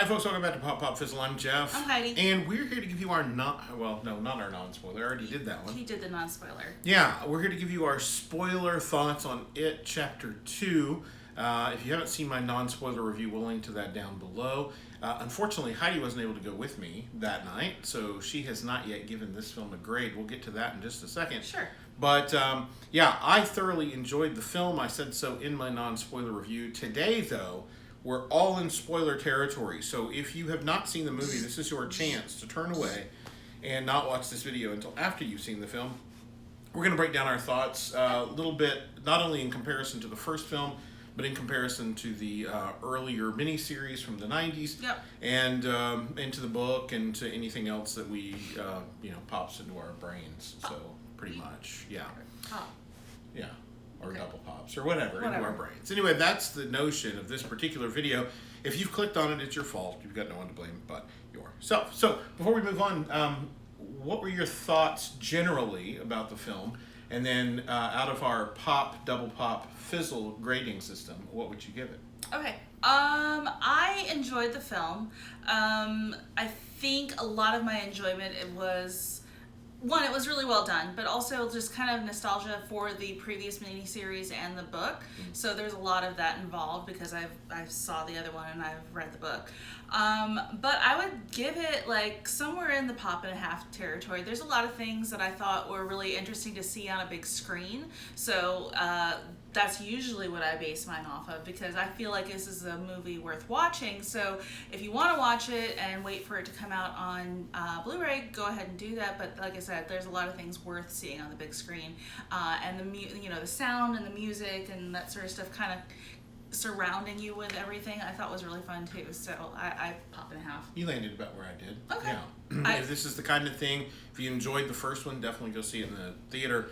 folks, welcome back to Pop Pop Fizzle. I'm Jeff. I'm Heidi. And we're here to give you our not our non-spoiler. I already did that one. He did the non-spoiler. Yeah, we're here to give you our spoiler thoughts on It Chapter 2. If you haven't seen my non-spoiler review, we'll link to that down below. Unfortunately, Heidi wasn't able to go with me that night, so she has not yet given this film a grade. We'll get to that in just a second. Sure. But, yeah, I thoroughly enjoyed the film. I said so in my non-spoiler review. Today, though, we're all in spoiler territory. So if you have not seen the movie, this is your chance to turn away and not watch this video until after you've seen the film. We're going to break down our thoughts a little bit, not only in comparison to the first film, but in comparison to the earlier miniseries from the 90s, Yep. and into the book and to anything else that we, pops into our brains. So pretty much, yeah. Pop. Yeah. Or Okay. double pops, or whatever, into our brains. Anyway, that's the notion of this particular video. If you've clicked on it, it's your fault. You've got no one to blame but yourself. So, before we move on, what were your thoughts generally about the film? And then, out of our pop, double pop, fizzle grading system, what would you give it? Okay. I enjoyed the film. I think a lot of my enjoyment, it was really well done, but also just kind of nostalgia for the previous miniseries and the book. So there's a lot of that involved because I saw the other one and I've read the book. But I would give it like somewhere in the pop and a half territory. There's a lot of things that I thought were really interesting to see on a big screen. So that's usually what I base mine off of because I feel like this is a movie worth watching. So if you want to watch it and wait for it to come out on Blu-ray, go ahead and do that. But like I said, there's a lot of things worth seeing on the big screen, and the sound and the music and that sort of stuff kind of surrounding you with everything I thought was really fun too. So I pop in half. You landed about where I did. Okay. Yeah. If this is the kind of thing, if you enjoyed the first one, definitely go see it in the theater.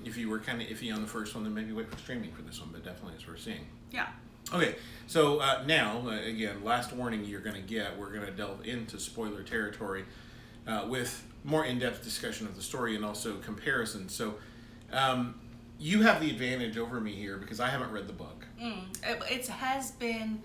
If you were kind of iffy on the first one, then maybe wait for streaming for this one, but definitely it's worth seeing. Yeah. Okay, so now, again, last warning you're going to get, we're going to delve into spoiler territory with more in-depth discussion of the story and also comparison. So you have the advantage over me here because I haven't read the book. It has been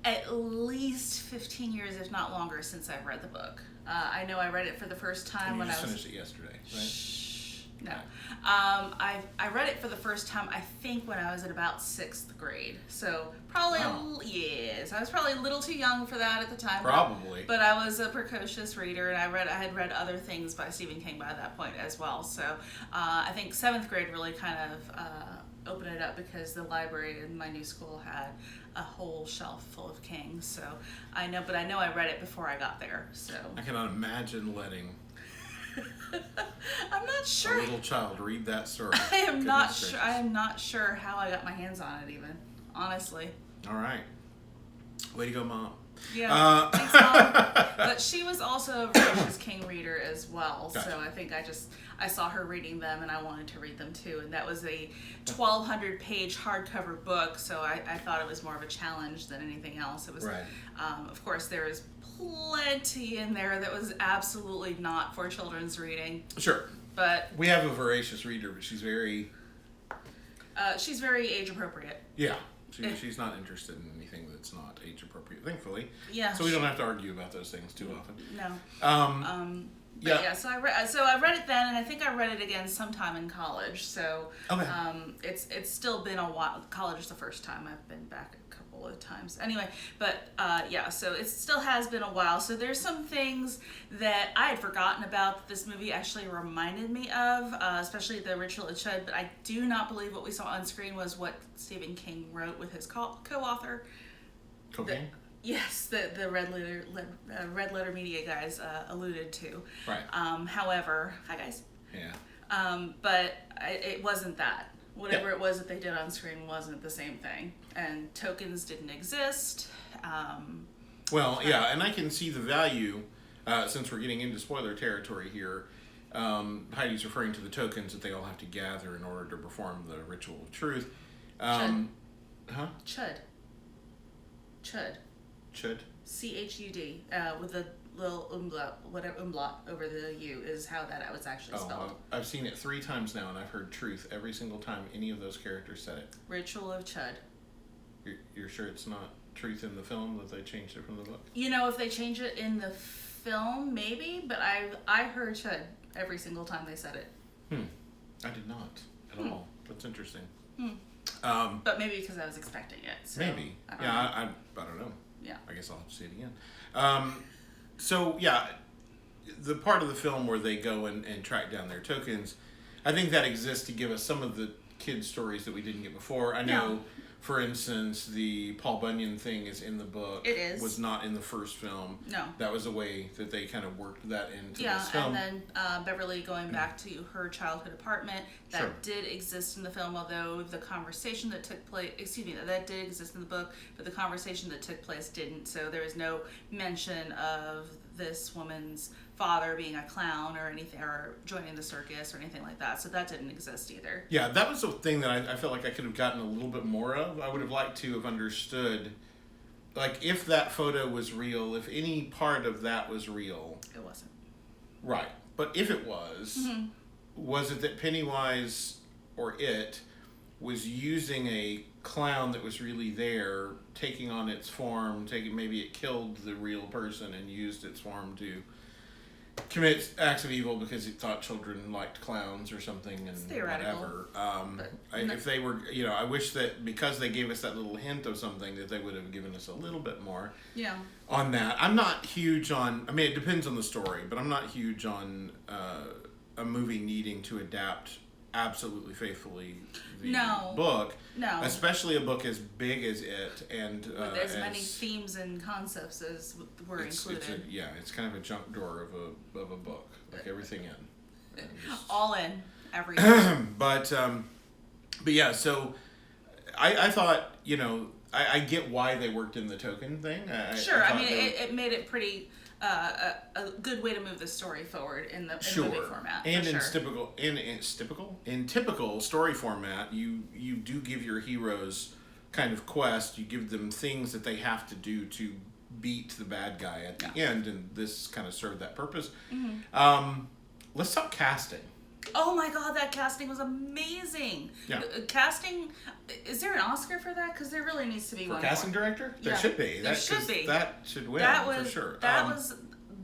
at least 15 years, if not longer, since I've read the book. I know I read it for the first time when I finished it yesterday, right? No. I read it for the first time, I think, when I was in about 6th grade. So probably, yes, I was probably a little too young for that at the time. Probably. But I was a precocious reader, and I had read other things by Stephen King by that point as well. So I think 7th grade really kind of opened it up because the library in my new school had a whole shelf full of King. So I know I read it before I got there. So I cannot imagine letting I'm not sure. a little child read that story. I am not sure. I am not sure how I got my hands on it, even honestly. All right, way to go, Mom. Yeah, thanks, Mom. But she was also a voracious King reader as well, Gotcha. So I think I saw her reading them, and I wanted to read them too. And that was a 1,200-page hardcover book, so I thought it was more of a challenge than anything else. It was, right. Of course, there is plenty in there that was absolutely not for children's reading. Sure. But we have a voracious reader, but she's very age appropriate. Yeah. She's not interested in anything that's not age appropriate, thankfully. Yeah. So we don't have to argue about those things too often. No. Yeah. So I read it then, and I think I read it again sometime in college. So okay. It's still been a while. College is the first time I've been back a couple of times. Anyway, but so it still has been a while. So there's some things that I had forgotten about that this movie actually reminded me of, especially the Ritual of Chud. But I do not believe what we saw on screen was what Stephen King wrote with his co-author. Cocaine? Yes, the Red Letter Media guys alluded to. Right. However, hi guys. Yeah. But it wasn't that. Whatever it was that they did on screen wasn't the same thing, and tokens didn't exist. Well, yeah, and I can see the value since we're getting into spoiler territory here. Heidi's referring to the tokens that they all have to gather in order to perform the ritual of truth. Chud. Huh? Chud. Chud. CHUD with a little umlaut over the U is how that was actually spelled. I've seen it 3 times now, and I've heard truth every single time any of those characters said it. Ritual of Chud. You're sure it's not truth in the film that they changed it from the book? You know, if they change it in the film, maybe, but I heard Chud every single time they said it. I did not at all. That's interesting. But maybe because I was expecting it. So Maybe. I don't Yeah, know. I don't know. Yeah. I guess I'll have to see it again. So, yeah, the part of the film where they go and track down their tokens, I think that exists to give us some of the kids' stories that we didn't get before. I know, for instance, the Paul Bunyan thing is in the book. It is. Was not in the first film. No. That was a way that they kind of worked that into Yeah, this film. and then Beverly going back to her childhood apartment, that Sure. did exist in the film, although the conversation that took place, that did exist in the book, but the conversation that took place didn't, so there is no mention of this woman's father being a clown or anything, or joining the circus or anything like that, so that didn't exist either. Yeah, that was the thing that I felt like I could have gotten a little bit more of. I would have liked to have understood, like, if that photo was real, if any part of that was real. It wasn't. Right. But if it was, was it that Pennywise, or it, was using a clown that was really there, taking on its form, maybe it killed the real person and used its form to commit acts of evil because it thought children liked clowns or something, and theoretical, whatever. If they were, I wish that because they gave us that little hint of something, that they would have given us a little bit more on that. I'm not huge on, I mean, it depends on the story, but I'm not huge on a movie needing to adapt absolutely faithfully the book. No. Especially a book as big as it, and with as many themes and concepts as were included. It's kind of a junk drawer of a book, like everything in. All in, everything. But yeah, so I thought, I get why they worked in the token thing. I mean, it made it pretty a good way to move the story forward in the movie format. And in typical story format, you do give your heroes kind of quest. You give them things that they have to do to beat the bad guy at the end, and this kind of served that purpose. Let's talk casting. Oh my god, that casting was amazing. Yeah. Casting, is there an Oscar for that? Because there really needs to be one. For casting director? There should be. There should be. That should win, for sure. That was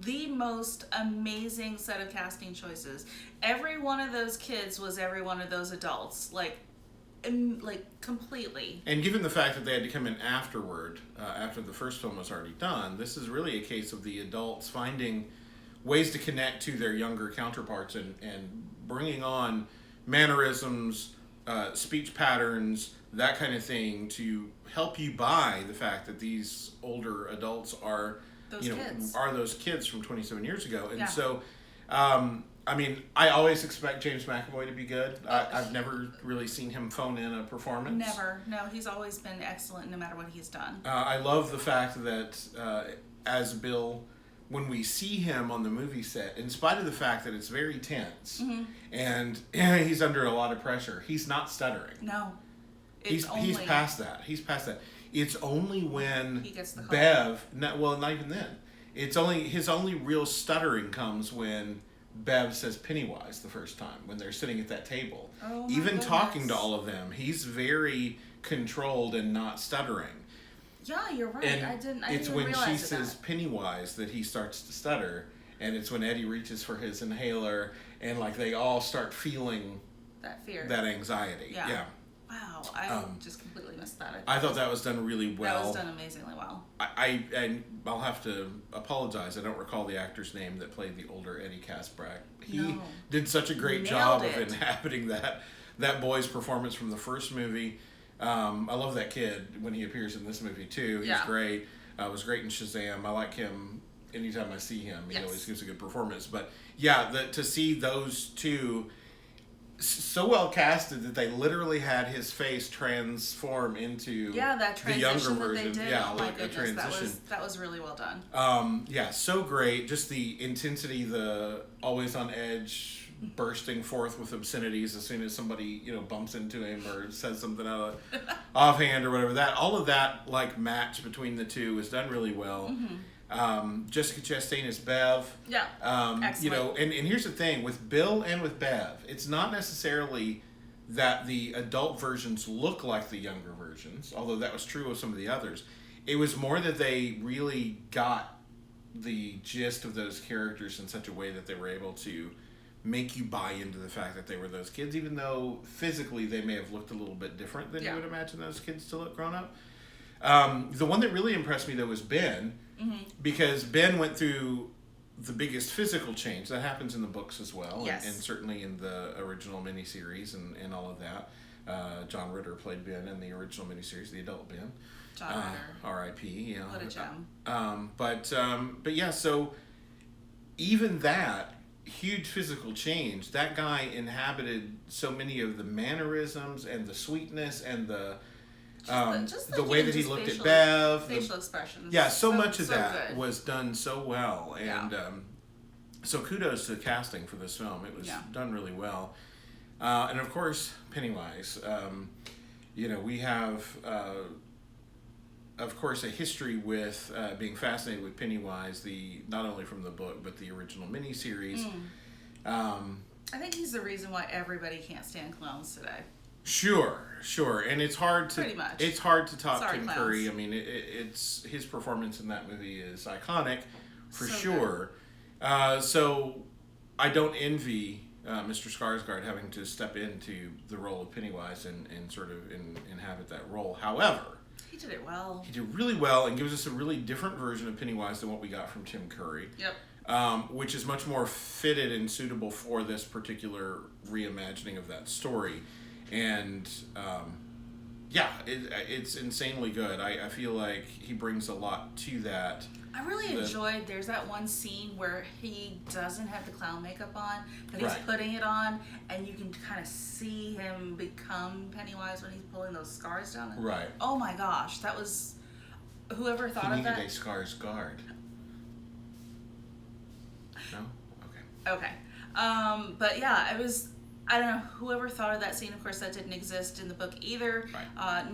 the most amazing set of casting choices. Every one of those kids was every one of those adults. Like completely. And given the fact that they had to come in afterward, after the first film was already done, this is really a case of the adults finding ways to connect to their younger counterparts and bringing on mannerisms, speech patterns, that kind of thing to help you buy the fact that these older adults are those kids from 27 years ago. And so, I mean, I always expect James McAvoy to be good. I've never really seen him phone in a performance. Never. No, he's always been excellent no matter what he's done. I love the fact that as Bill, when we see him on the movie set, in spite of the fact that it's very tense and he's under a lot of pressure, he's not stuttering. No. He's past that. He's past that. It's only when he gets the call. Bev, not even then. It's only his only real stuttering comes when Bev says Pennywise the first time, when they're sitting at that table. Oh, even talking to all of them, he's very controlled and not stuttering. Yeah, you're right. And I didn't it's when she says that. Pennywise that he starts to stutter, and it's when Eddie reaches for his inhaler, and like they all start feeling that fear, that anxiety. Yeah. Wow, I just completely missed that. I thought that was done really well. That was done amazingly well. I'll have to apologize. I don't recall the actor's name that played the older Eddie Kaspbrak. He did such a great job of inhabiting that boy's performance from the first movie. I love that kid when he appears in this movie too. He's great. Was great in Shazam. I like him anytime I see him. He always gives a good performance. But yeah, to see those two so well casted that they literally had his face transform into the younger version. Oh my goodness, a transition. That was really well done. So great. Just the intensity, the always on edge, bursting forth with obscenities as soon as somebody bumps into him or says something out of offhand or whatever. All of that match between the two was done really well. Jessica Chastain as Bev. Excellent. And here's the thing with Bill and with Bev, it's not necessarily that the adult versions look like the younger versions, although that was true of some of the others. It was more that they really got the gist of those characters in such a way that they were able to make you buy into the fact that they were those kids, even though physically they may have looked a little bit different than you would imagine those kids to look grown up. The one that really impressed me, though, was Ben, because Ben went through the biggest physical change. That happens in the books as well, and certainly in the original miniseries and all of that. John Ritter played Ben in the original miniseries, the adult Ben. John Ritter. R.I.P. You know. What a gem. But yeah, so even that huge physical change, that guy inhabited so many of the mannerisms and the sweetness and the way that he looked at Bev, facial expressions. Yeah, so much of that good. Was done so well, and so kudos to the casting for this film. It was done really well, and of course Pennywise. We have. Of course, a history with being fascinated with Pennywise, not only from the book but the original miniseries. I think he's the reason why everybody can't stand clowns today. Sure, and it's hard to top Tim clowns. Curry. I mean, it's his performance in that movie is iconic, for so sure. So I don't envy Mr. Skarsgård having to step into the role of Pennywise and sort of inhabit that role. However. He did it well. He did really well and gives us a really different version of Pennywise than what we got from Tim Curry. Yep. Which is much more fitted and suitable for this particular reimagining of that story. And, it's insanely good. I feel like he brings a lot to that. I really enjoyed, there's that one scene where he doesn't have the clown makeup on, but he's putting it on, and you can kind of see him become Pennywise when he's pulling those scars down. Right. Oh my gosh, that was, whoever thought of that. He needed a Skarsgård. No? Okay. But yeah, it was, I don't know, whoever thought of that scene, of course that didn't exist in the book either,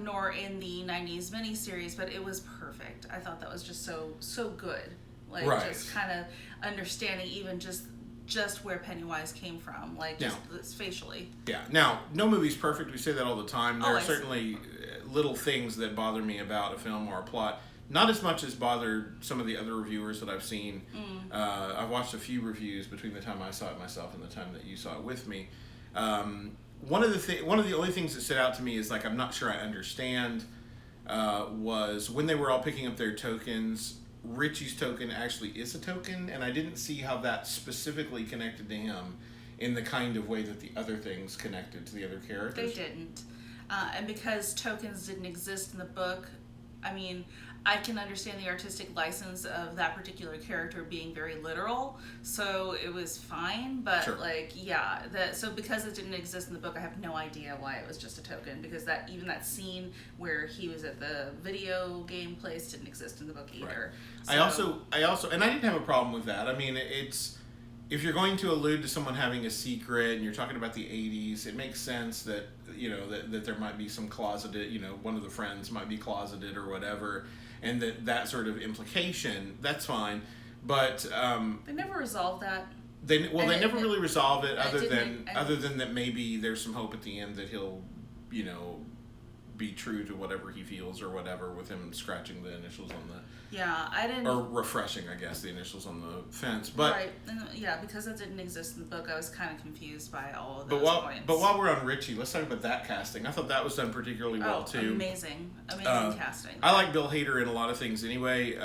nor in the 90s miniseries, but it was perfect. I thought that was just so good. Just kind of understanding even just where Pennywise came from, just facially. Yeah. Now, no movie's perfect. We say that all the time. There are certainly little things that bother me about a film or a plot. Not as much as bothered some of the other reviewers that I've seen. I've watched a few reviews between the time I saw it myself and the time that you saw it with me. One of the only things that stood out to me is I'm not sure I understand was when they were all picking up their tokens. Richie's token actually is a token, and I didn't see how that specifically connected to him in the kind of way that the other things connected to the other characters. They didn't, and because tokens didn't exist in the book, I mean, I can understand the artistic license of that particular character being very literal, so it was fine, but so because it didn't exist in the book, I have no idea why it was just a token, because that scene where he was at the video game place didn't exist in the book either. Right. So, I also, and I didn't have a problem with that. I mean, it's, if you're going to allude to someone having a secret and you're talking about the 80s, it makes sense that, that there might be some closeted, one of the friends might be closeted or whatever, and that sort of implication, that's fine. But they never resolved that. They never really resolve it, other than that maybe there's some hope at the end that he'll, be true to whatever he feels or whatever, with him scratching the initials on the or refreshing, I guess, the initials on the fence. But because it didn't exist in the book, I was kind of confused by all of those points. But while we're on Richie, let's talk about that casting. I thought that was done particularly well too. Amazing casting. I like Bill Hader in a lot of things anyway,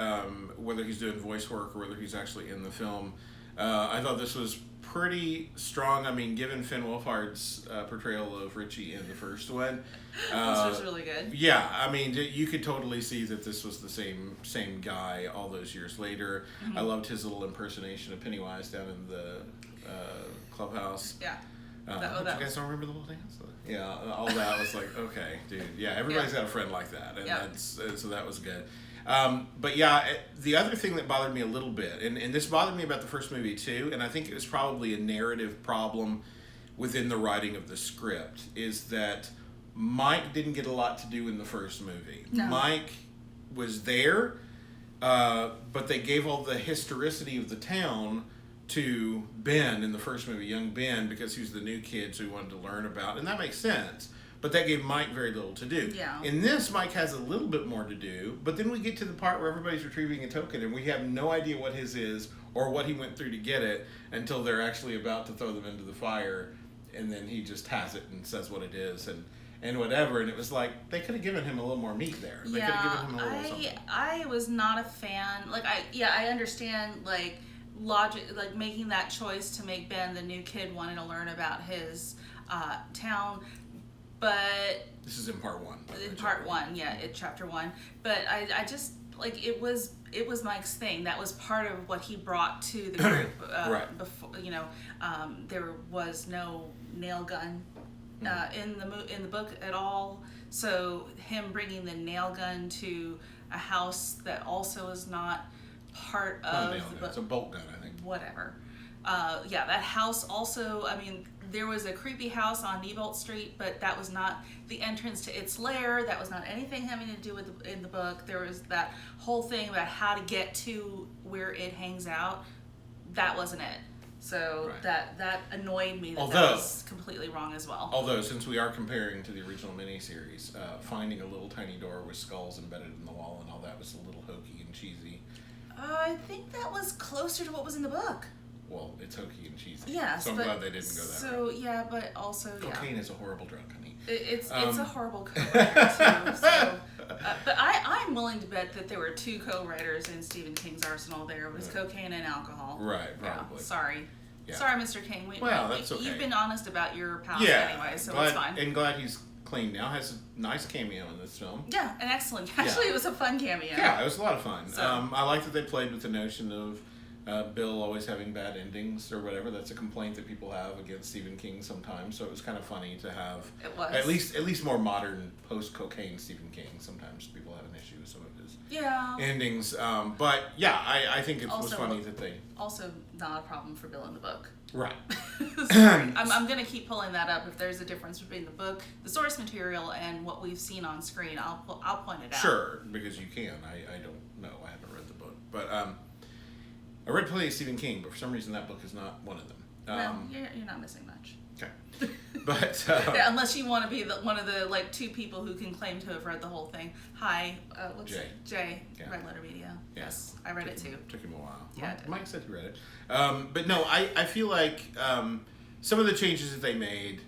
whether he's doing voice work or whether he's actually in the film. I thought this was pretty strong. I mean, given Finn Wolfhard's portrayal of Richie in the first one, this was really good. Yeah, I mean, you could totally see that this was the same guy all those years later. Mm-hmm. I loved his little impersonation of Pennywise down in the clubhouse. Yeah. You guys don't remember the little dance? Yeah, all that was like, okay, dude. Yeah, everybody's got a friend like that, and so that was good. But yeah, the other thing that bothered me a little bit, and this bothered me about the first movie too, and I think it was probably a narrative problem within the writing of the script, is that Mike didn't get a lot to do in the first movie. No. Mike was there, but they gave all the historicity of the town to Ben in the first movie, young Ben, because he was the new kid, so he wanted to learn about, and that makes sense. but that gave Mike very little to do. Yeah. In this, Mike has a little bit more to do, but then we get to the part where everybody's retrieving a token, and we have no idea what his is or what he went through to get it until they're actually about to throw them into the fire, and then he just has it and says what it is, and whatever. And it was like, they could have given him a little more meat there. They could have given him a little something. I was not a fan. Like, I understand, like, logic, like, making that choice to make Ben the new kid wanting to learn about his town, but... This is in part 1. In part 1, yeah, in chapter 1. But I just, like, it was Mike's thing. That was part of what he brought to the group. Right. Before, there was no nail gun in the book at all. So him bringing the nail gun to a house that also is not part of the book. It's a bolt gun, I think. Whatever. Yeah, that house also, I mean, there was a creepy house on Niebolt Street, but that was not the entrance to its lair. That was not anything having to do with in the book. There was that whole thing about how to get to where it hangs out. That wasn't it. So that annoyed me that was completely wrong as well. Although, since we are comparing to the original miniseries, finding a little tiny door with skulls embedded in the wall and all that was a little hokey and cheesy. I think that was closer to what was in the book. Well, it's hokey and cheesy. Yes, so I'm glad they didn't go that So, route. yeah, but also, Cocaine is a horrible drug, honey. It's a horrible co-writer, too. So, but I'm willing to bet that there were 2 co-writers in Stephen King's arsenal. There was cocaine and alcohol. Right, probably. Yeah, sorry. Yeah. Sorry, Mr. King. That's okay. You've been honest about your past anyway, so glad, it's fine. And glad he's clean now. Has a nice cameo in this film. Yeah, an excellent. Actually, it was a fun cameo. Yeah, it was a lot of fun. So. I like that they played with the notion of Bill always having bad endings or whatever. That's a complaint that people have against Stephen King sometimes. So it was kind of funny to have at least more modern post-cocaine Stephen King. Sometimes people have an issue with some of his endings. But yeah, I think it was funny that they also not a problem for Bill in the book. Right. Sorry. I'm going to keep pulling that up. If there's a difference between the book, the source material, and what we've seen on screen, I'll point it out. Sure, because you can. I don't know. I haven't read the book, but I read plenty of Stephen King, but for some reason that book is not one of them. Well, you're not missing much. Okay. But yeah, unless you want to be one of the 2 people who can claim to have read the whole thing. Hi, what's Jay. Jay, Yeah. Red Letter Media. Yeah. Yes, I read it too. Took him a while. Yeah, Mike said he read it. But no, I feel like some of the changes that they made,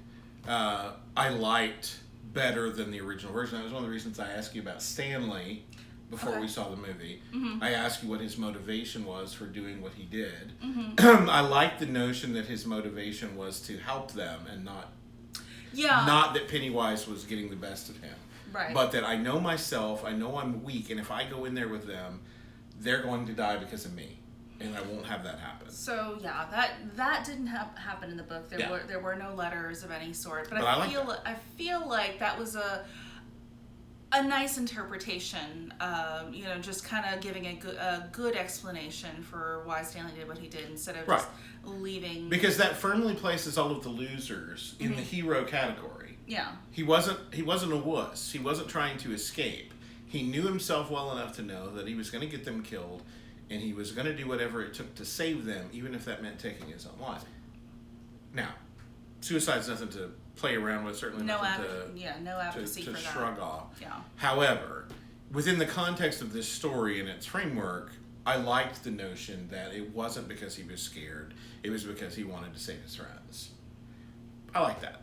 I liked better than the original version. That was one of the reasons I asked you about Stanley before we saw the movie. Mm-hmm. I asked you what his motivation was for doing what he did. Mm-hmm. I liked the notion that his motivation was to help them and not that Pennywise was getting the best of him. Right. But that I know myself, I know I'm weak, and if I go in there with them, they're going to die because of me. And I won't have that happen. So yeah, that didn't happen in the book. There were no letters of any sort. But I feel like that was a nice interpretation. Just kind of giving a good explanation for why Stanley did what he did instead of just leaving. Because that firmly places all of the losers in the hero category. Yeah. He wasn't a wuss. He wasn't trying to escape. He knew himself well enough to know that he was going to get them killed. And he was going to do whatever it took to save them, even if that meant taking his own life. Now, suicide's nothing to play around with, certainly nothing no advocacy to for shrug that. off. Yeah. However, within the context of this story and its framework, I liked the notion that it wasn't because he was scared, it was because he wanted to save his friends. I like that.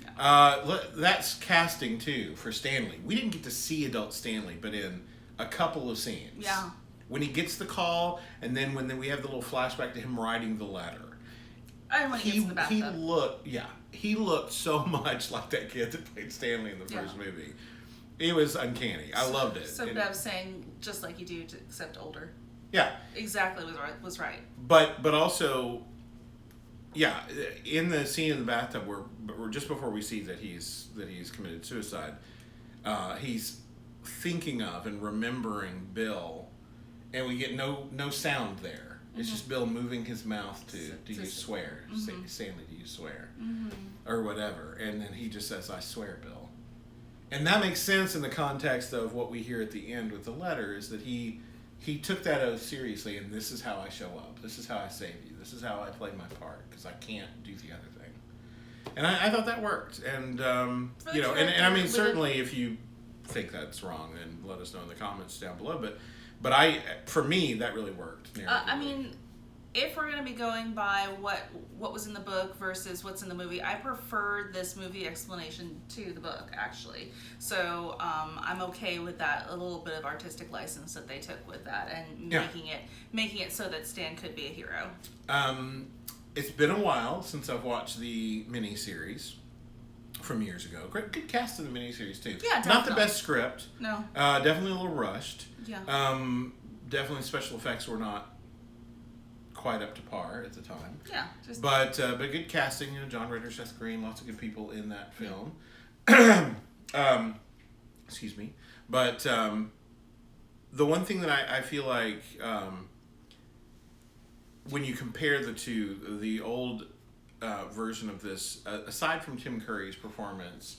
Yeah. That's casting, too, for Stanley. We didn't get to see adult Stanley, but in a couple of scenes. Yeah. When he gets the call, and then when we have the little flashback to him writing the letter. And when he gets in the bathtub. He looked so much like that kid that played Stanley in the first movie. It was uncanny. I loved it. So Bev's saying, just like you do, except older. Yeah. Exactly was right. But also, yeah, in the scene in the bathtub where just before we see that he's committed suicide, he's thinking of and remembering Bill. And we get no sound there. It's just Bill moving his mouth to you swear? Stanley, do you swear? Or whatever. And then he just says, I swear, Bill. And that makes sense in the context of what we hear at the end with the letter, is that he took that oath seriously, and this is how I show up. This is how I save you. This is how I play my part, because I can't do the other thing. And I thought that worked. And, For you the know, and I character, mean, with certainly if you think that's wrong, then let us know in the comments down below. But for me, that really worked. I mean, if we're going to be going by what was in the book versus what's in the movie, I prefer this movie explanation to the book, actually. So I'm okay with that, a little bit of artistic license that they took with that, and making it so that Stan could be a hero. It's been a while since I've watched the miniseries from years ago. Great, good cast in the miniseries too. Yeah, definitely. Not the best script. No. Definitely a little rushed. Yeah. Definitely special effects were not quite up to par at the time. Yeah. But good casting. You know, John Ritter, Seth Green, lots of good people in that film. Excuse me. But the one thing that I feel like when you compare the two, the old version of this, aside from Tim Curry's performance,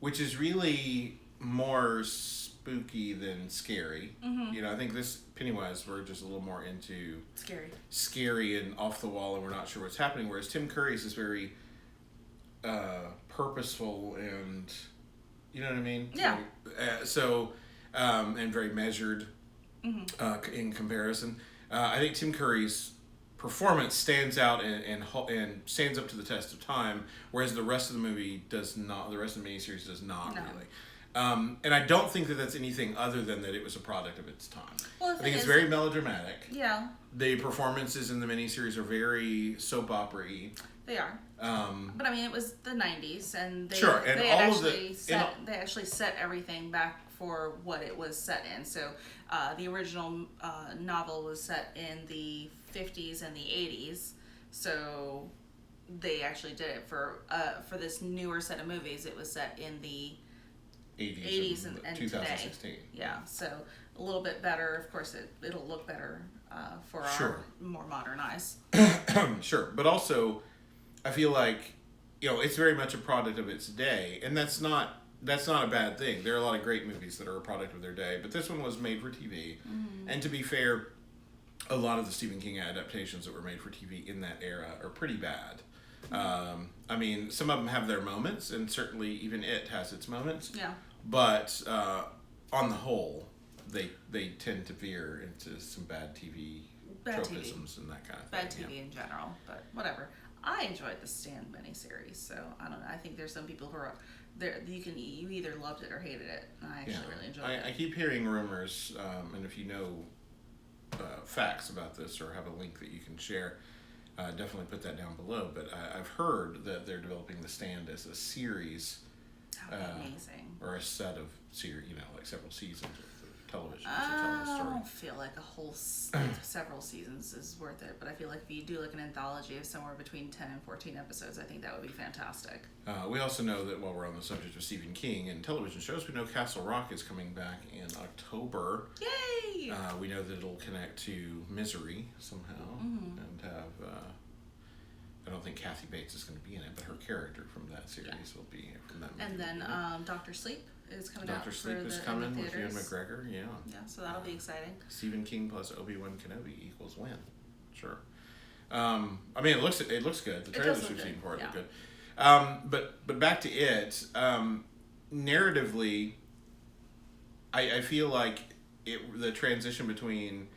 which is really more spooky than scary. Mm-hmm. You know, I think this Pennywise verges a little more into scary and off the wall, and we're not sure what's happening. Whereas Tim Curry's is very purposeful and, you know what I mean? Yeah. And very measured in comparison. I think Tim Curry's performance stands out and stands up to the test of time, whereas the rest of the movie does not. The rest of the miniseries does not really. And I don't think that that's anything other than that it was a product of its time. Well, I think it's very melodramatic. Yeah. The performances in the miniseries are very soap opera-y. They are. But I mean, it was the 90s, and they actually set everything back for what it was set in. So the original novel was set in the 50s and the 80s. So they actually did it for this newer set of movies. It was set in the 80s and 2016. Today. Yeah, so a little bit better. Of course, it'll look better for our more modern eyes. Sure, but also I feel like, you know, it's very much a product of its day, and that's not a bad thing. There are a lot of great movies that are a product of their day, but this one was made for TV. Mm-hmm. And to be fair, a lot of the Stephen King adaptations that were made for TV in that era are pretty bad. I mean, some of them have their moments, and certainly even It has its moments. Yeah. But on the whole, they tend to veer into some bad tropisms and that kind of thing. Bad TV in general, but whatever. I enjoyed the Stan miniseries, so I don't know. I think there's some people who are there. You either loved it or hated it. And I actually really enjoyed it. I keep hearing rumors, and if you know facts about this or have a link that you can share, definitely put that down below. But I've heard that they're developing The Stand as a series. That would be amazing. Or a set of series, you know, like several seasons of television to tell the I story. don't feel like a whole several seasons is worth it, but I feel like if you do like an anthology of somewhere between 10 and 14 episodes, I think that would be fantastic. We also know that while we're on the subject of Stephen King and television shows, we know Castle Rock is coming back in October. Yay! We know that it'll connect to Misery somehow and have... I don't think Kathy Bates is going to be in it, but her character from that series will be from that movie. And then Dr. Sleep is coming out. Dr. Sleep is coming with Ewan McGregor, yeah. Yeah, so that'll be exciting. Stephen King plus Obi-Wan Kenobi equals win. Sure. I mean, it looks good. The trailers we've seen for it look good. But back to it. Narratively, I feel like the transition between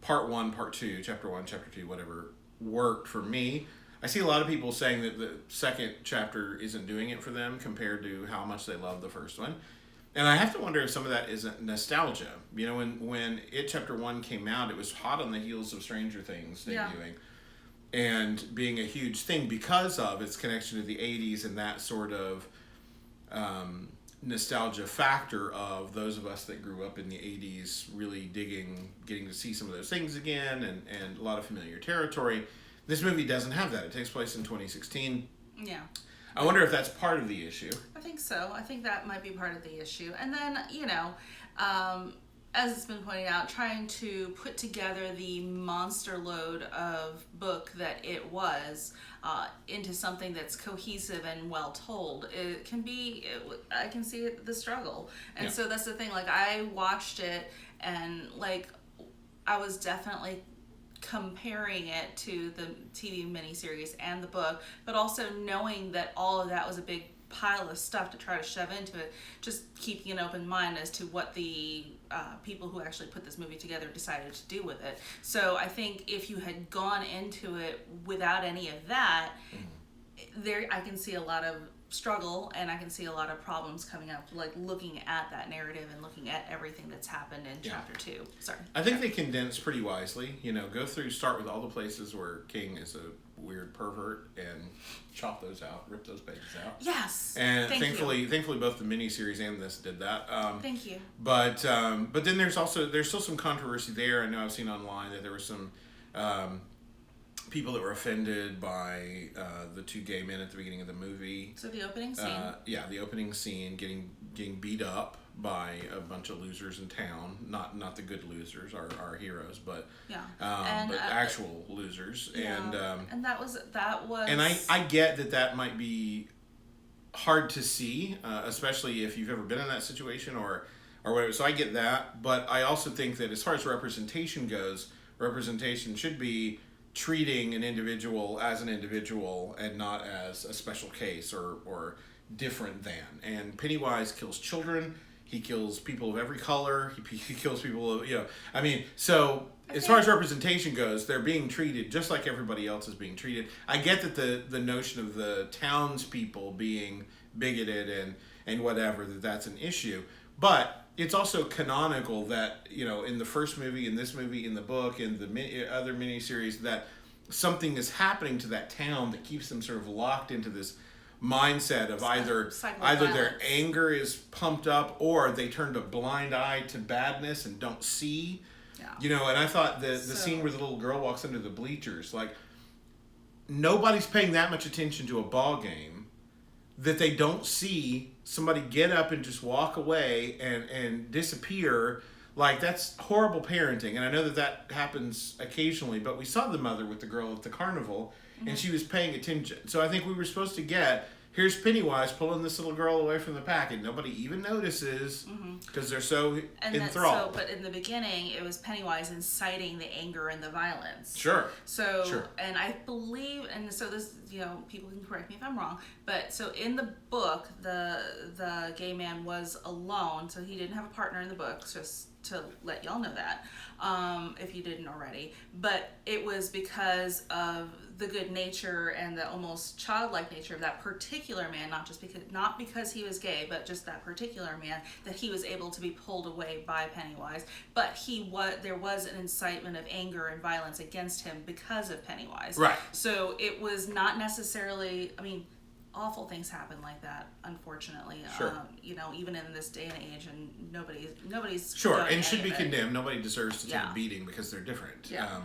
part 1, part 2, chapter 1, chapter 2, whatever, worked for me. I see a lot of people saying that the second chapter isn't doing it for them compared to how much they love the first one. And I have to wonder if some of that isn't nostalgia. You know, when It Chapter 1 came out, it was hot on the heels of Stranger Things debuting. And being a huge thing because of its connection to the 80s and that sort of nostalgia factor of those of us that grew up in the 80s really getting to see some of those things again and a lot of familiar territory. This movie doesn't have that. It takes place in 2016. Yeah. I wonder if that's part of the issue. I think so. I think that might be part of the issue. And then, you know, as it's been pointed out, trying to put together the monster load of book that it was into something that's cohesive and well told, it can be, I can see the struggle. And so that's the thing. Like, I watched it and, like, I was definitely comparing it to the TV miniseries and the book, but also knowing that all of that was a big pile of stuff to try to shove into it, just keeping an open mind as to what the people who actually put this movie together decided to do with it. So I think if you had gone into it without any of that, there I can see a lot of struggle, and I can see a lot of problems coming up, like looking at that narrative and looking at everything that's happened in chapter 2. Sorry. I think they condensed pretty wisely. Start with all the places where King is a weird pervert and chop those out, rip those pages out. Yes. And thankfully both the miniseries and this did that. Thank you. But then there's still some controversy there. I know I've seen online that there were some people that were offended by the two gay men at the beginning of the movie. So the opening scene. The opening scene, getting beat up by a bunch of losers in town. Not the good losers, our heroes, but but actual losers. Yeah. And that was. And I get that might be hard to see, especially if you've ever been in that situation or whatever. So I get that, but I also think that as far as representation goes, representation should be treating an individual as an individual and not as a special case or different than. And Pennywise kills children. He kills people of every color. He kills people of, so as far as representation goes, they're being treated just like everybody else is being treated. I get that the notion of the townspeople being bigoted and whatever, that's an issue. But it's also canonical that, in the first movie, in this movie, in the book, in the other miniseries, that something is happening to that town that keeps them sort of locked into this mindset of either their anger is pumped up or they turned a blind eye to badness and don't see. Yeah. And I thought the scene where the little girl walks under the bleachers, like, nobody's paying that much attention to a ball game that they don't see somebody get up and just walk away and disappear. Like, that's horrible parenting. And I know that happens occasionally, but we saw the mother with the girl at the carnival, and she was paying attention. So I think we were supposed to get, here's Pennywise pulling this little girl away from the pack, and nobody even notices because they're so enthralled. But in the beginning, it was Pennywise inciting the anger and the violence. Sure. So, and I believe, and so this, people can correct me if I'm wrong, but so in the book, the gay man was alone, so he didn't have a partner in the book, just to let y'all know that, if you didn't already. But it was because of the good nature and the almost childlike nature of that particular man, not because he was gay, but just that particular man, that he was able to be pulled away by Pennywise. But there was an incitement of anger and violence against him because of Pennywise. Right. So it was not necessarily, awful things happen like that, unfortunately. Sure. Even in this day and age, and nobody's sure, and should be condemned. Nobody deserves to take a beating because they're different. Yeah.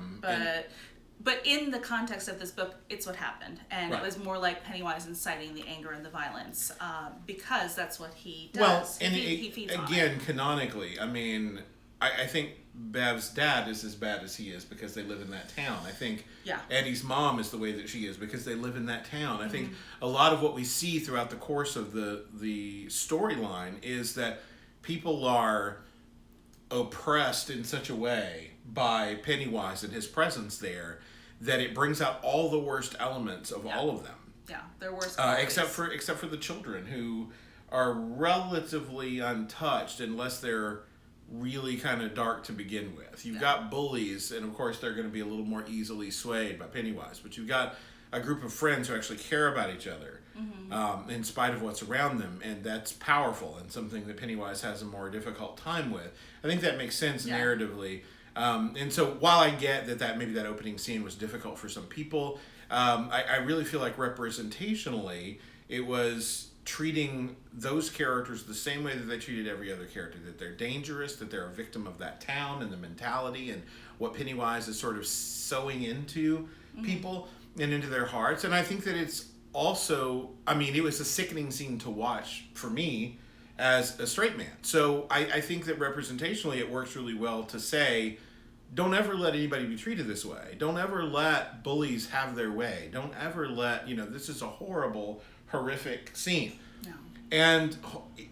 But in the context of this book, it's what happened, and it was more like Pennywise inciting the anger and the violence, because that's what he does. Well, and he feeds on again, it. canonically, I think Bev's dad is as bad as he is because they live in that town. I think Eddie's mom is the way that she is because they live in that town. I think a lot of what we see throughout the course of the storyline is that people are oppressed in such a way by Pennywise and his presence there that it brings out all the worst elements of all of them. Yeah, they're worse. Except for the children, who are relatively untouched unless they're really kind of dark to begin with. You've got bullies, and of course they're going to be a little more easily swayed by Pennywise, but you've got a group of friends who actually care about each other in spite of what's around them, and that's powerful and something that Pennywise has a more difficult time with. I think that makes sense narratively. And so while I get that maybe that opening scene was difficult for some people, I really feel like representationally it was treating those characters the same way that they treated every other character, that they're dangerous, that they're a victim of that town and the mentality and what Pennywise is sort of sowing into people and into their hearts. And I think that it's also, it was a sickening scene to watch for me as a straight man. So I think that representationally it works really well to say, don't ever let anybody be treated this way. Don't ever let bullies have their way. Don't ever let, this is a horrific scene. No. And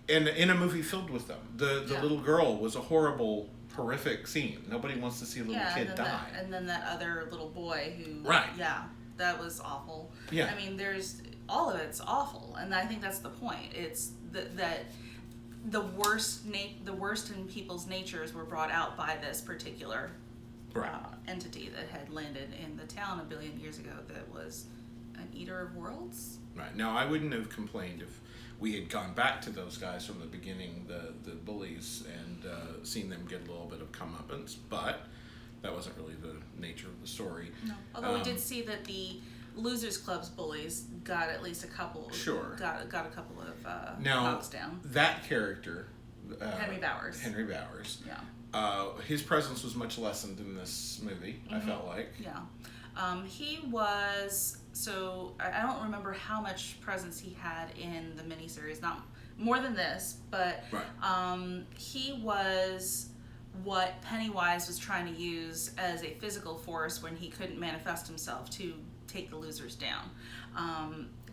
in a movie filled with them. The little girl was a horrible horrific scene. Nobody wants to see a little kid die. And then that other little boy who... Right. Yeah, that was awful. Yeah. I mean, all of it's awful, and I think that's the point. It's that the worst in people's natures were brought out by this particular entity that had landed in the town a billion years ago that was an eater of worlds. Right. Now, I wouldn't have complained if we had gone back to those guys from the beginning, the bullies, and seen them get a little bit of comeuppance, but that wasn't really the nature of the story. No. Although we did see that the Losers Club's bullies got at least a couple. Sure. Got a couple of now, knocks down. That character, Henry Bowers. Yeah. His presence was much lessened in this movie. I felt like. Yeah. He was, so I don't remember how much presence he had in the miniseries, not more than this, but he was what Pennywise was trying to use as a physical force when he couldn't manifest himself to take the losers down.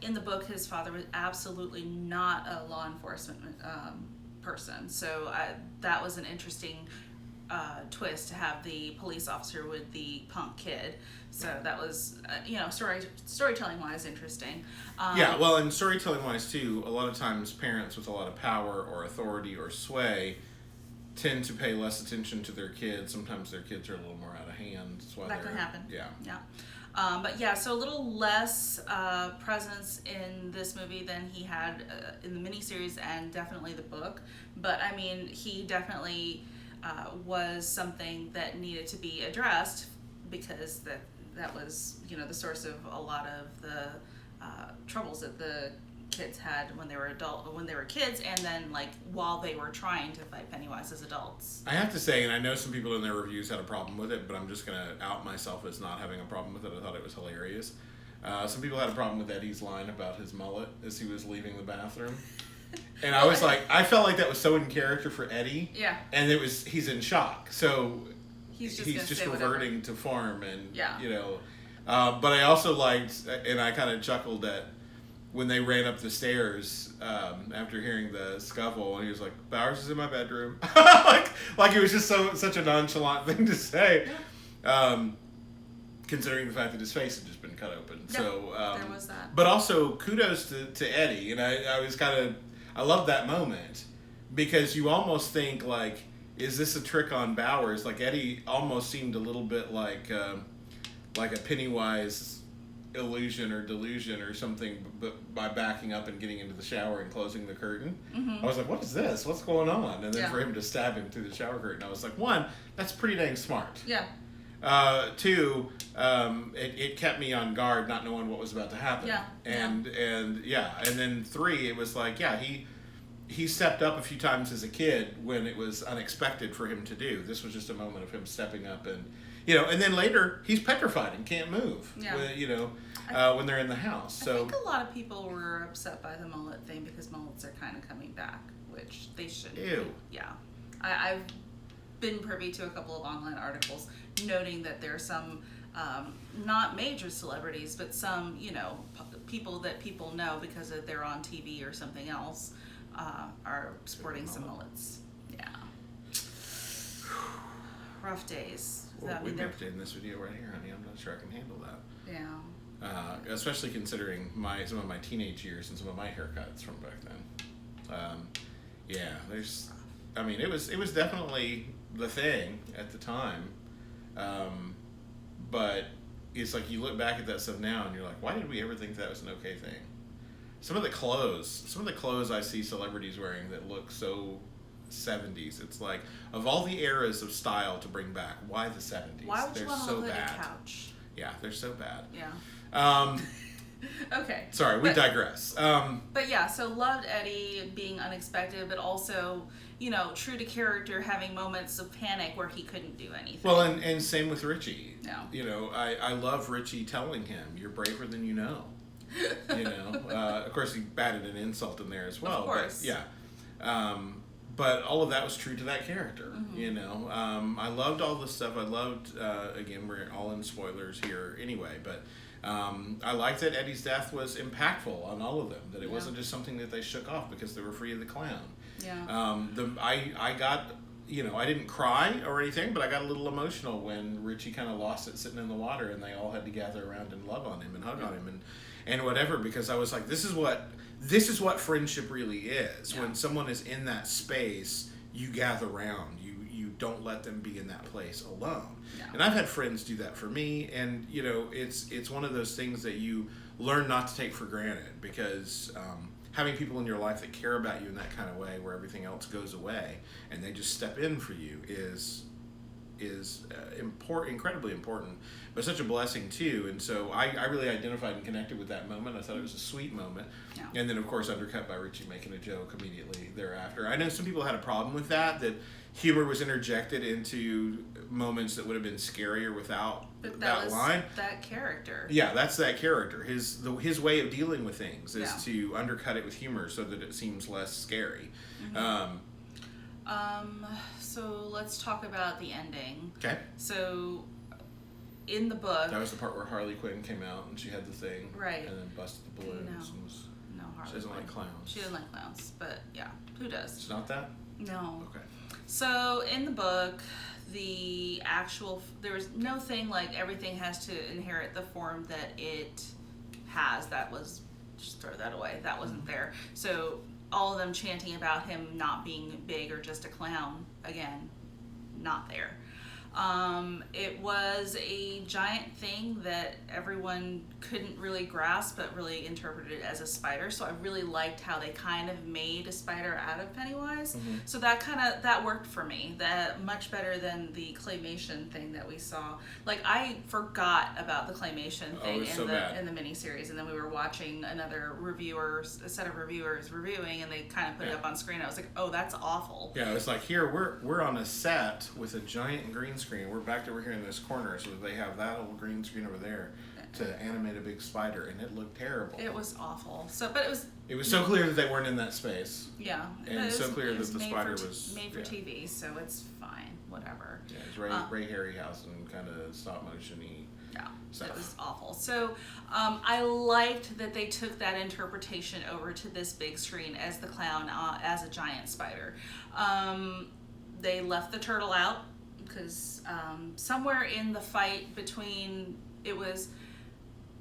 In the book, his father was absolutely not a law enforcement person, so that was an interesting twist to have the police officer with the punk kid. So that was, storytelling wise interesting. Well, and storytelling wise too, a lot of times parents with a lot of power or authority or sway tend to pay less attention to their kids. Sometimes their kids are a little more out of hand. That's why that can happen. Yeah. So a little less presence in this movie than he had in the miniseries and definitely the book. But I mean, he definitely was something that needed to be addressed because that was, the source of a lot of the troubles that the kids had when they were kids, and then like while they were trying to fight Pennywise as adults. I have to say, and I know some people in their reviews had a problem with it, but I'm just gonna out myself as not having a problem with it. I thought it was hilarious. Some people had a problem with Eddie's line about his mullet as he was leaving the bathroom. And I was like, I felt like that was so in character for Eddie. Yeah. And he's in shock. So he's just reverting to form, and but I also liked, and I kind of chuckled at when they ran up the stairs after hearing the scuffle, and he was like, "Bowers is in my bedroom," like it was just such a nonchalant thing to say, considering the fact that his face had just been cut open. Yeah, so there was that. But also kudos to Eddie, and I love that moment because you almost think like, is this a trick on Bowers? Like Eddie almost seemed a little bit like a Pennywise illusion or delusion or something, but by backing up and getting into the shower and closing the curtain. I was like, what is this? What's going on? And then for him to stab him through the shower curtain, I was like, one, that's pretty dang smart. Yeah. Two, it kept me on guard, not knowing what was about to happen. Yeah. And then three, it was like, he stepped up a few times as a kid when it was unexpected for him to do. This was just a moment of him stepping up and, and then later he's petrified and can't move. Yeah. When they're in the house. So I think a lot of people were upset by the mullet thing because mullets are kind of coming back, which they shouldn't. Ew. Yeah. I've been privy to a couple of online articles noting that there are some, not major celebrities, but some, people that people know because they're on TV or something else, are sporting some mullets. Yeah. Rough days. Well, we might in this video right here, honey. I'm not sure I can handle that. Yeah. Especially considering some of my teenage years and some of my haircuts from back then. It was definitely the thing at the time. But it's like you look back at that stuff now and you're like, why did we ever think that was an okay thing? Some of the clothes I see celebrities wearing that look so 70s. It's like, of all the eras of style to bring back, why the 70s? Why would you want to look like bad. a couch? Yeah, they're so bad. Yeah. Okay. Sorry, we digress. But yeah, so loved Eddie being unexpected, but also, true to character, having moments of panic where he couldn't do anything. Well, and same with Richie. Yeah. I love Richie telling him, "You're braver than you know." Of course he batted an insult in there as well. Of course. But, yeah. But all of that was true to that character. I loved all the stuff. I loved, again, we're all in spoilers here anyway, but I liked that Eddie's death was impactful on all of them, that it wasn't just something that they shook off because they were free of the clown. Yeah. I got I didn't cry or anything, but I got a little emotional when Richie kind of lost it sitting in the water, and they all had to gather around and love on him and hug on him and whatever, because I was like, this is what friendship really is. When someone is in that space, you gather around. You don't let them be in that place alone. No. And I've had friends do that for me, and it's one of those things that you learn not to take for granted, because having people in your life that care about you in that kind of way, where everything else goes away and they just step in for you, is important, incredibly important, but such a blessing too. And so I really identified and connected with that moment. I thought it was a sweet moment. Yeah. And then of course undercut by Richie making a joke immediately thereafter. I know some people had a problem with that humor was interjected into moments that would have been scarier without that line. That character. Yeah, that's that character. His way of dealing with things is Yeah. to undercut it with humor so that it seems less scary. So let's talk about the ending. Okay. So in the book, That was the part where Harley Quinn came out and she had the thing. Right. And then busted the balloons. No. And was, no, Harley she doesn't Quinn. like clowns. She doesn't like clowns, but yeah, who does? It's not that? No. Okay. So in the book, there was no thing like everything has to inherit the form that it has. That was, just throw that away. That wasn't there. So all of them chanting about him not being big or just a clown, again, not there. It was a giant thing that everyone couldn't really grasp, but really interpreted it as a spider. So I really liked how they kind of made a spider out of Pennywise. Mm-hmm. So that worked for me. That much better than the claymation thing that we saw. Like, I forgot about the claymation thing in the miniseries, and then we were watching a set of reviewers reviewing, and they kind of put it up on screen. I was like, oh, that's awful. Yeah, it's like, here we're on a set with a giant green screen. We're back over here in this corner, so they have that little green screen over there to animate a big spider, and it looked terrible. It was awful. So, but it was so clear that they weren't in that space. Yeah, and so clear that the spider was made for TV, so it's fine, whatever. Yeah, it's Ray Harryhausen kind of stop motion-y. Yeah, stuff. it was awful. So I liked that they took that interpretation over to this big screen as the clown, as a giant spider. They left the turtle out because somewhere in the fight between, it was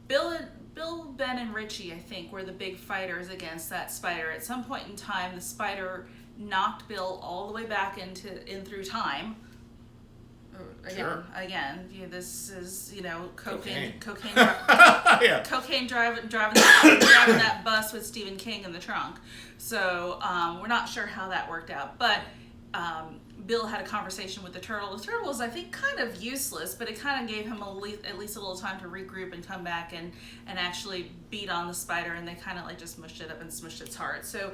Bill, Ben, and Richie, I think, were the big fighters against that spider. At some point in time, the spider knocked Bill all the way back in through time. Again, this is, cocaine Yeah. cocaine driving that bus with Stephen King in the trunk. So we're not sure how that worked out, but Bill had a conversation with the turtle. The turtle was, I think, kind of useless, but it kind of gave him at least a little time to regroup and come back and actually beat on the spider, and they kind of like just mushed it up and smushed its heart. So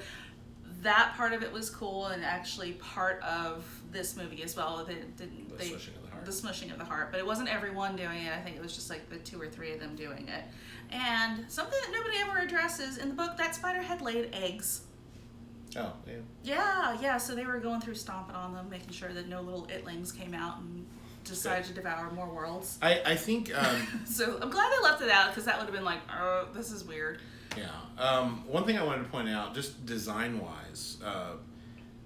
that part of it was cool, and actually part of this movie as well. The smushing of the heart. But it wasn't everyone doing it. I think it was just like the 2 or 3 of them doing it. And something that nobody ever addresses in the book, that spider had laid eggs. Oh, yeah. Yeah. So they were going through stomping on them, making sure that no little itlings came out and decided to devour more worlds. I think... so I'm glad they left it out, because that would have been like, oh, this is weird. Yeah. One thing I wanted to point out, just design-wise,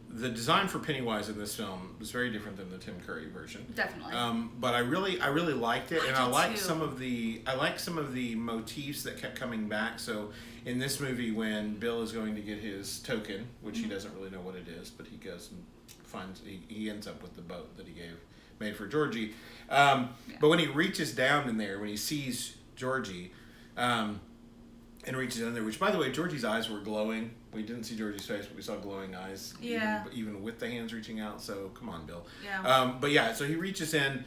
the design for Pennywise in this film was very different than the Tim Curry version. Definitely. But I really liked it, and I liked too. some of the motifs that kept coming back. So in this movie, when Bill is going to get his token, which he doesn't really know what it is, but he goes and finds, he ends up with the boat that he made for Georgie. But when he reaches down in there, when he sees Georgie, and reaches in there, which, by the way, Georgie's eyes were glowing. We didn't see Georgie's face, but we saw glowing eyes. Yeah. Even with the hands reaching out. So come on, Bill. Yeah. But yeah, so he reaches in,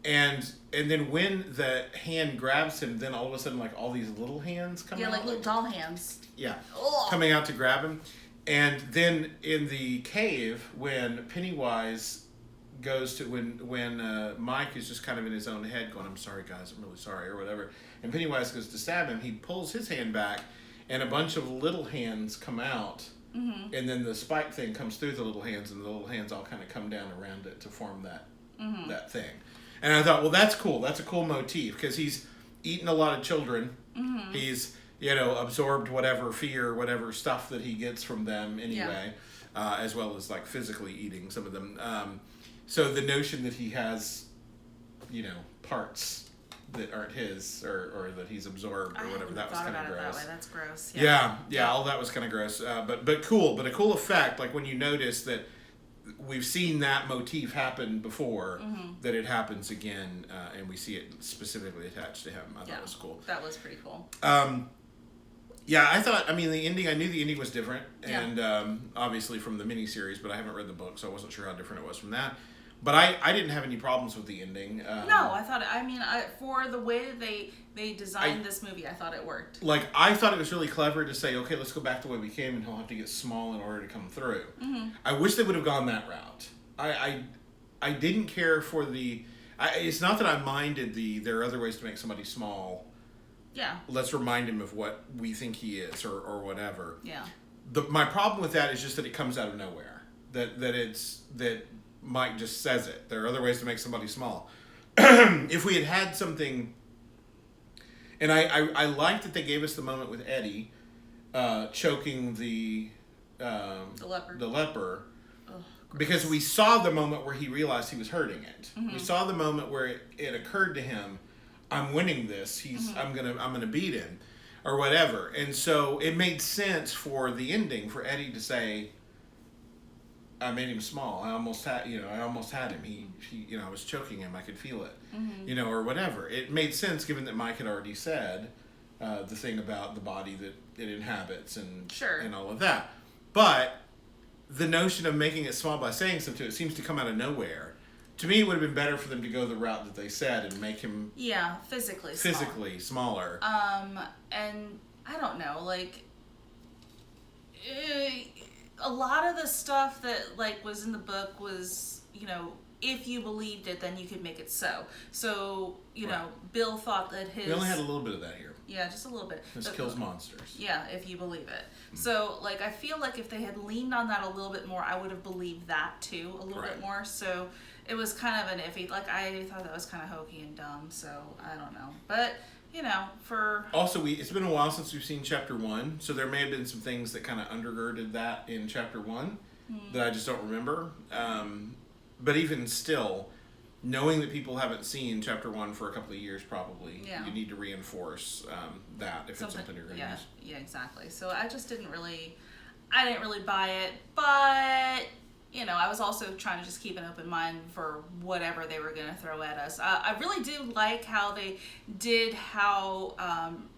and then when the hand grabs him, then all of a sudden, like, all these little hands come out. Yeah, like little doll hands. Yeah. Ugh. Coming out to grab him. And then in the cave, when Pennywise goes to, when Mike is just kind of in his own head going, I'm sorry, guys, I'm really sorry, or whatever. And Pennywise goes to stab him, he pulls his hand back, and a bunch of little hands come out, and then the spike thing comes through the little hands, and the little hands all kind of come down around it to form that thing. And I thought, well, that's cool. That's a cool motif, because he's eaten a lot of children. He's absorbed whatever fear, whatever stuff that he gets from them anyway, as well as like physically eating some of them. So the notion that he has, parts that aren't his or that he's absorbed or whatever, that was kind of gross. That way. That's gross. Yeah, all that was kind of gross. But cool. But a cool effect, like when you notice that we've seen that motif happen before, that it happens again, and we see it specifically attached to him. I thought it was cool. That was pretty cool. Yeah, I knew the ending was different, and obviously from the miniseries, but I haven't read the book, so I wasn't sure how different it was from that. But I didn't have any problems with the ending. No, I thought, for the way that they designed this movie, I thought it worked. Like, I thought it was really clever to say, okay, let's go back the way we came, and he'll have to get small in order to come through. Mm-hmm. I wish they would have gone that route. I didn't care for it's not that I minded there are other ways to make somebody small. Yeah. Let's remind him of what we think he is, or whatever. Yeah. My problem with that is just that it comes out of nowhere. That Mike just says it. There are other ways to make somebody small. If we had something, and I liked that they gave us the moment with Eddie choking the leper. Ugh, because we saw the moment where he realized he was hurting it. Mm-hmm. We saw the moment where it occurred to him, I'm winning this. I'm gonna beat him, or whatever. And so it made sense for the ending for Eddie to say, I made him small. I almost had him. He I was choking him. I could feel it, or whatever. It made sense given that Mike had already said the thing about the body that it inhabits and all of that. But the notion of making it small by saying something to it seems to come out of nowhere. To me, it would have been better for them to go the route that they said and make him physically smaller. And I don't know, like. A lot of the stuff that was in the book was, if you believed it, then you could make it so. So, Bill thought that his... We only had a little bit of that here. Yeah, just a little bit. This kills monsters. Yeah, if you believe it. So, I feel like if they had leaned on that a little bit more, I would have believed that too a little bit more. So, it was kind of an iffy. I thought that was kind of hokey and dumb. So, I don't know. But... Also, it's been a while since we've seen Chapter 1, so there may have been some things that kind of undergirded that in Chapter 1 that I just don't remember. But even still, knowing that people haven't seen Chapter 1 for a couple of years probably, you need to reinforce that if it's something you're going to use. Yeah, exactly. So I just didn't really buy it, but... I was also trying to just keep an open mind for whatever they were going to throw at us. I really do like how they did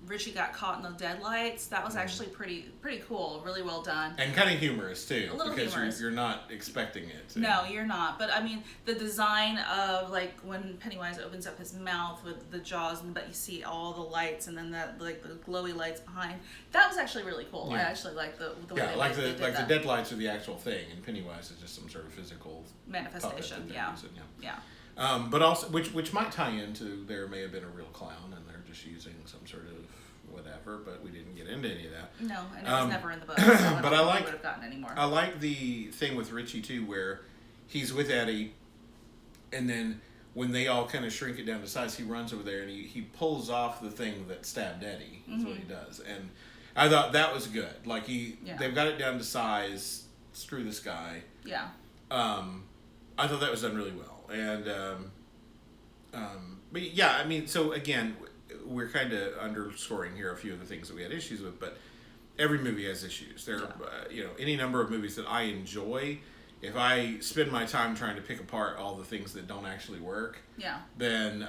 Richie got caught in the deadlights. That was actually pretty cool. Really well done. And kind of humorous, too. A little because humorous. You're not expecting it. No, you're not. But, the design of, when Pennywise opens up his mouth with the jaws, but you see all the lights and then that, the glowy lights behind. That was actually really cool. Yeah. I actually liked the way they did that. The deadlights are the actual thing, and Pennywise is just some sort of physical manifestation. Yeah. But also, which might tie into there may have been a real clown, and they're just using some sort of whatever. But we didn't get into any of that. No, and it was never in the book. So but I would have gotten any more. I like the thing with Richie too, where he's with Eddie, and then when they all kind of shrink it down to size, he runs over there and he pulls off the thing that stabbed Eddie. That's what he does, and I thought that was good. They've got it down to size. Screw this guy. Yeah. I thought that was done really well, and but yeah, so again, we're kind of underscoring here a few of the things that we had issues with, but every movie has issues. There, any number of movies that I enjoy. If I spend my time trying to pick apart all the things that don't actually work, then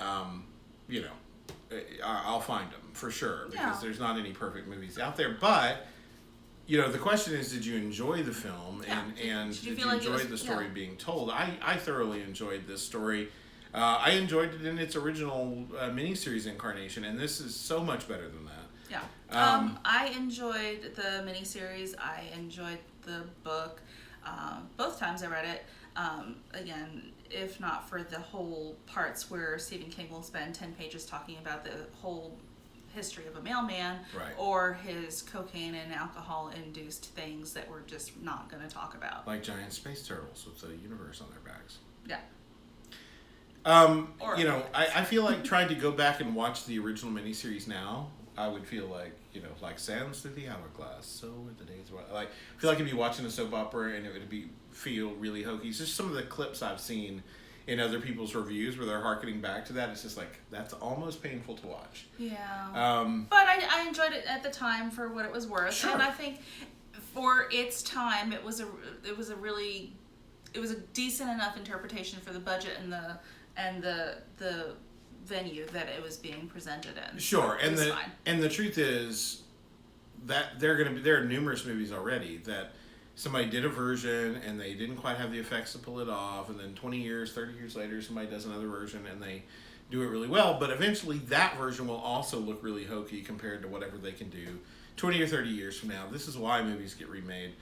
I'll find them for sure because there's not any perfect movies out there, but. The question is, did you enjoy the film, and did you enjoy the story being told? I thoroughly enjoyed this story. I enjoyed it in its original miniseries incarnation, and this is so much better than that. Yeah. I enjoyed the miniseries. I enjoyed the book. Both times I read it. Again, if not for the whole parts where Stephen King will spend 10 pages talking about the whole history of a mailman or his cocaine and alcohol induced things that we're just not going to talk about, like giant space turtles with the universe on their backs. I feel like trying to go back and watch the original miniseries now I would feel like, like sands through the hourglass. So are the days. Like, I feel like I'd be watching a soap opera and it would feel really hokey. It's just some of the clips I've seen in other people's reviews where they're harkening back to that. It's just like, that's almost painful to watch. Yeah. But I enjoyed it at the time for what it was worth. Sure. And I think for its time, it was a decent enough interpretation for the budget and the venue that it was being presented in. Sure. So and the truth is that there are numerous movies already that somebody did a version and they didn't quite have the effects to pull it off, and then 20 years, 30 years later, somebody does another version and they do it really well, but eventually that version will also look really hokey compared to whatever they can do 20 or 30 years from now. This is why movies get remade.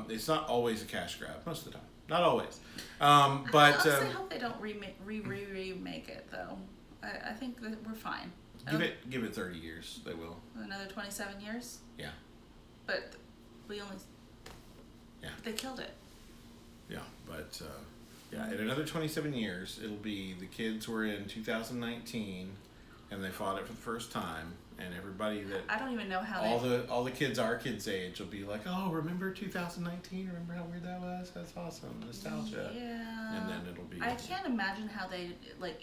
It's not always a cash grab, most of the time. Not always. But I honestly hope they don't remake it, though. I think that we're fine. Give it 30 years, they will. Another 27 years? Yeah. But we only... Yeah. They killed it. Yeah, but in another 27 years, it'll be the kids were in 2019, and they fought it for the first time, and everybody that I don't even know how all the kids our kids' age will be like, oh, remember 2019? Remember how weird that was? That's awesome, nostalgia. Yeah. And then it'll be. I can't imagine how they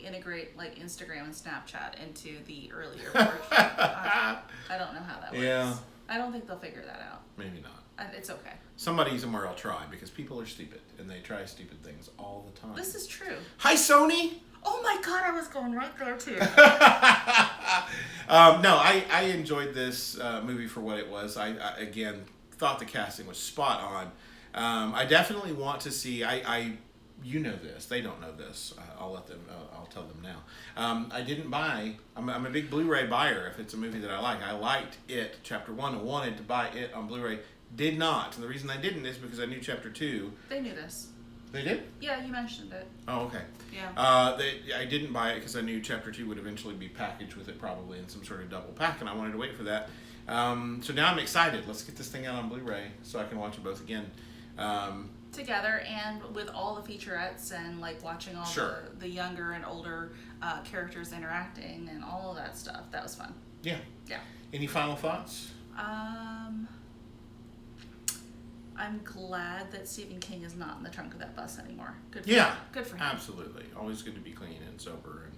integrate Instagram and Snapchat into the earlier version. I don't know how that works. Yeah. I don't think they'll figure that out. Maybe not. It's okay. Somebody somewhere will try, because people are stupid and they try stupid things all the time. This is true. Hi, Sony. Oh my God, I was going right there too. No, I enjoyed this movie for what it was. I again thought the casting was spot on. I definitely want to see. You know this. They don't know this. I'll let them. I'll tell them now. I didn't buy. I'm a big Blu-ray buyer. If it's a movie that I like, I liked it. Chapter 1 and wanted to buy it on Blu-ray. Did not. And the reason I didn't is because I knew Chapter 2. They knew this. They did? Yeah, you mentioned it. Oh, okay. Yeah. I didn't buy it because I knew Chapter 2 would eventually be packaged with it, probably in some sort of double pack, and I wanted to wait for that. So now I'm excited. Let's get this thing out on Blu-ray so I can watch it both again. Together, and with all the featurettes and watching all Sure. the younger and older characters interacting and all of that stuff. That was fun. Yeah. Yeah. Any final thoughts? I'm glad that Stephen King is not in the trunk of that bus anymore. Good for Yeah. him. Good for him. Absolutely. Always good to be clean and sober and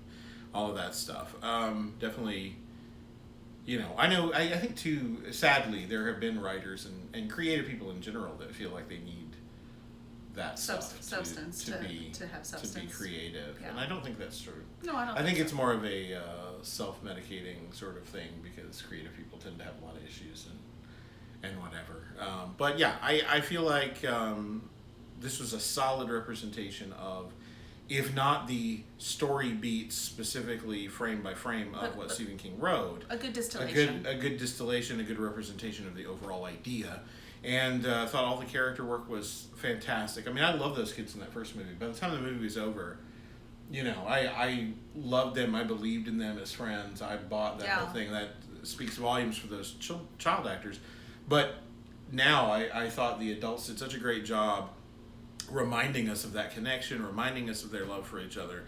all of that stuff. Definitely, I think too, sadly, there have been writers and creative people in general that feel like they need that substance to have substance. to be creative. Yeah. And I don't think that's true. No, I don't I think so. it's more of a self-medicating sort of thing, because creative people tend to have a lot of issues and whatever. But yeah, I feel like this was a solid representation of, if not the story beats specifically frame by frame of what Stephen King wrote, a good distillation. A good distillation, a good representation of the overall idea. And I thought all the character work was fantastic. I mean, I love those kids in that first movie. By the time the movie was over, I loved them. I believed in them as friends. I bought that whole thing. That speaks volumes for those child actors. But now I thought the adults did such a great job reminding us of that connection, reminding us of their love for each other,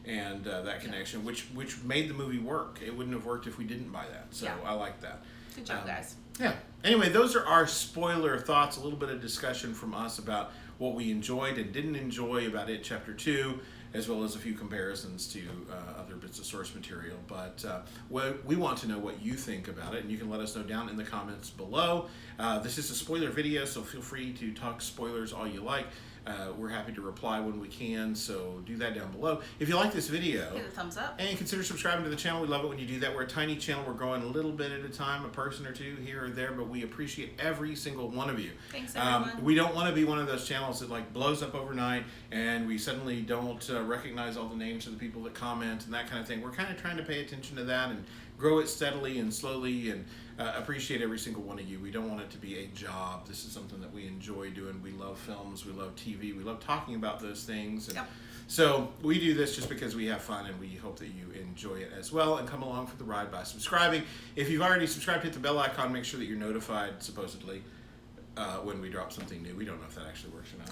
and that connection, which made the movie work. It wouldn't have worked if we didn't buy that. So I like that. Good job, guys. Yeah. Anyway, those are our spoiler thoughts, a little bit of discussion from us about what we enjoyed and didn't enjoy about it, Chapter 2, as well as a few comparisons to other bits of source material. But we want to know what you think about it, and you can let us know down in the comments below. This is a spoiler video, so feel free to talk spoilers all you like. We're happy to reply when we can, so do that down below. If you like this video, Give it a thumbs up. and consider subscribing to the channel. We love it when you do that. We're a tiny channel. We're growing a little bit at a time, a person or two here or there, but we appreciate every single one of you. Thanks, everyone. We don't want to be one of those channels that blows up overnight and we suddenly don't recognize all the names of the people that comment and that kind of thing. We're kind of trying to pay attention to that and grow it steadily and slowly, and appreciate every single one of you. We don't want it to be a job. This is something that we enjoy doing. We love films. We love TV. We love talking about those things. And so we do this just because we have fun, and we hope that you enjoy it as well and come along for the ride by subscribing. If you've already subscribed, hit the bell icon. Make sure that you're notified, supposedly, when we drop something new. We don't know if that actually works or not.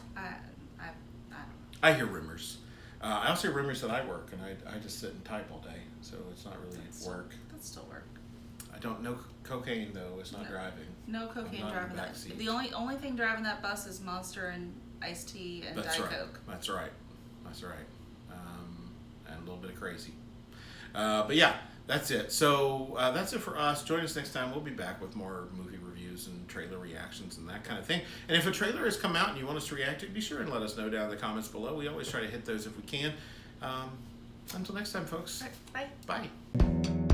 I hear rumors. I also hear rumors that I work, and I just sit and type all day, so it's not really work. That's still work. I don't know. Cocaine though is not No. driving. No cocaine not in the driving back that. seat. The only thing driving that bus is Monster and iced tea and That's Diet right. Coke. That's right. That's right. And a little bit of crazy. But yeah, that's it. So that's it for us. Join us next time. We'll be back with more movie reviews and trailer reactions and that kind of thing. And if a trailer has come out and you want us to react to it, be sure and let us know down in the comments below. We always try to hit those if we can. Until next time, folks. All right, bye. Bye.